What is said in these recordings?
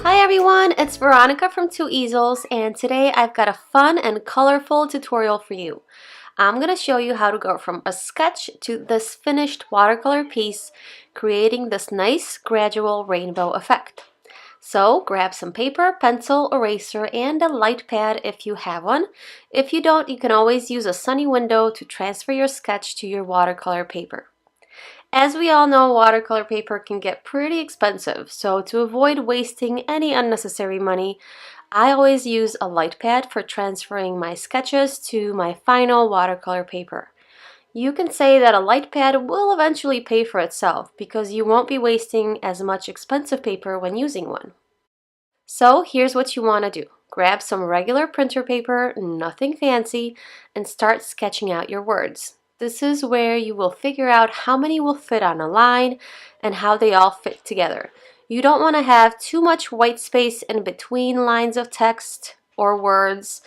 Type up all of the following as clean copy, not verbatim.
Hi everyone, it's Veronica from Two Easels, and today I've got a fun and colorful tutorial for you. I'm going to show you how to go from a sketch to this finished watercolor piece, creating this nice gradual rainbow effect. So grab some paper, pencil, eraser, and a light pad if you have one. If you don't, you can always use a sunny window to transfer your sketch to your watercolor paper. As we all know, watercolor paper can get pretty expensive, so to avoid wasting any unnecessary money, I always use a light pad for transferring my sketches to my final watercolor paper. You can say that a light pad will eventually pay for itself because you won't be wasting as much expensive paper when using one. So here's what you want to do. Grab some regular printer paper, nothing fancy, and start sketching out your words. This is where you will figure out how many will fit on a line and how they all fit together. You don't want to have too much white space in between lines of text or words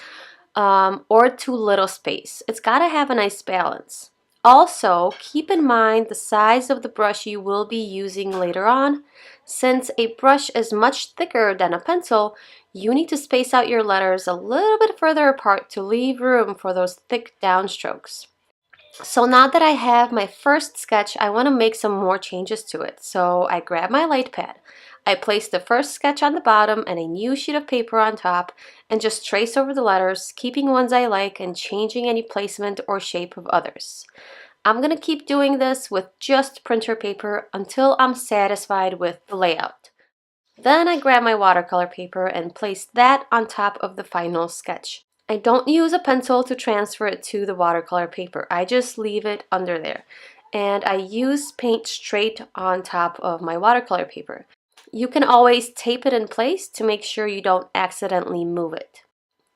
or too little space. It's got to have a nice balance. Also, keep in mind the size of the brush you will be using later on. Since a brush is much thicker than a pencil, you need to space out your letters a little bit further apart to leave room for those thick downstrokes. So now that I have my first sketch, I want to make some more changes to it. So I grab my light pad. I place the first sketch on the bottom and a new sheet of paper on top and just trace over the letters, keeping ones I like and changing any placement or shape of others. I'm going to keep doing this with just printer paper until I'm satisfied with the layout. Then I grab my watercolor paper and place that on top of the final sketch. I don't use a pencil to transfer it to the watercolor paper. I just leave it under there. And I use paint straight on top of my watercolor paper. You can always tape it in place to make sure you don't accidentally move it.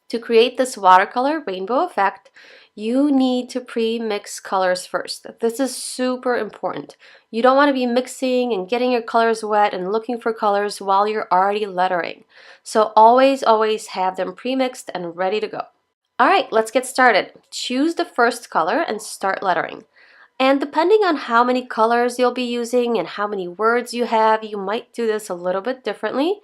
To create this watercolor rainbow effect, you need to pre-mix colors first. This is super important. You don't want to be mixing and getting your colors wet and looking for colors while you're already lettering. So always have them pre-mixed and ready to go. Alright, let's get started. Choose the first color and start lettering. And depending on how many colors you'll be using and how many words you have, you might do this a little bit differently.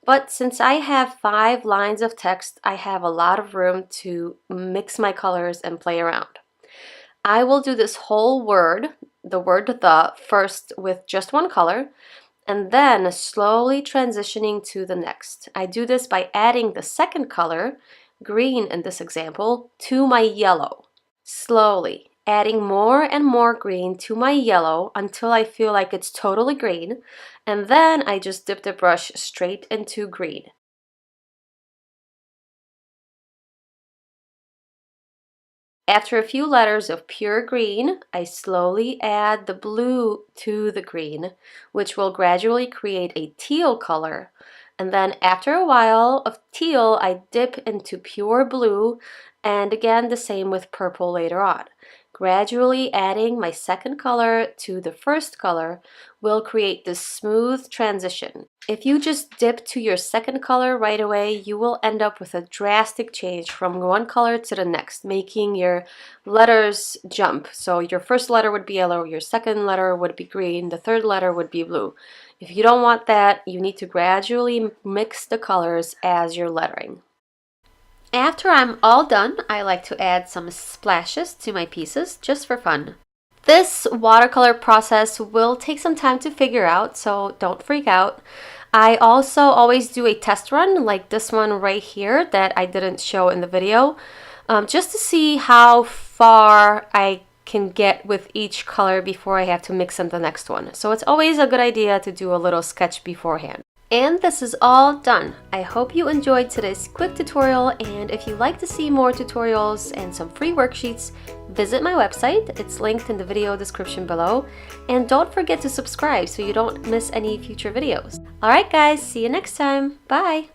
But since I have 5 lines of text, I have a lot of room to mix my colors and play around. I will do this whole word, the word the, first with just one color, and then slowly transitioning to the next. I do this by adding the second color, green in this example, to my yellow. Slowly, adding more and more green to my yellow until I feel like it's totally green, and then I just dip the brush straight into green. After a few letters of pure green, I slowly add the blue to the green, which will gradually create a teal color. And then after a while of teal, I dip into pure blue, and again the same with purple later on. Gradually adding my second color to the first color will create this smooth transition. If you just dip to your second color right away, you will end up with a drastic change from one color to the next, making your letters jump. So your first letter would be yellow, your second letter would be green, the third letter would be blue. If you don't want that, you need to gradually mix the colors as you're lettering. After I'm all done, I like to add some splashes to my pieces just for fun. This watercolor process will take some time to figure out, so don't freak out. I also always do a test run like this one right here that I didn't show in the video, just to see how far I can get with each color before I have to mix in the next one. So it's always a good idea to do a little sketch beforehand. And this is all done. I hope you enjoyed today's quick tutorial, and if you'd like to see more tutorials and some free worksheets, visit my website. It's linked in the video description below. And don't forget to subscribe so you don't miss any future videos. Alright guys, see you next time. Bye!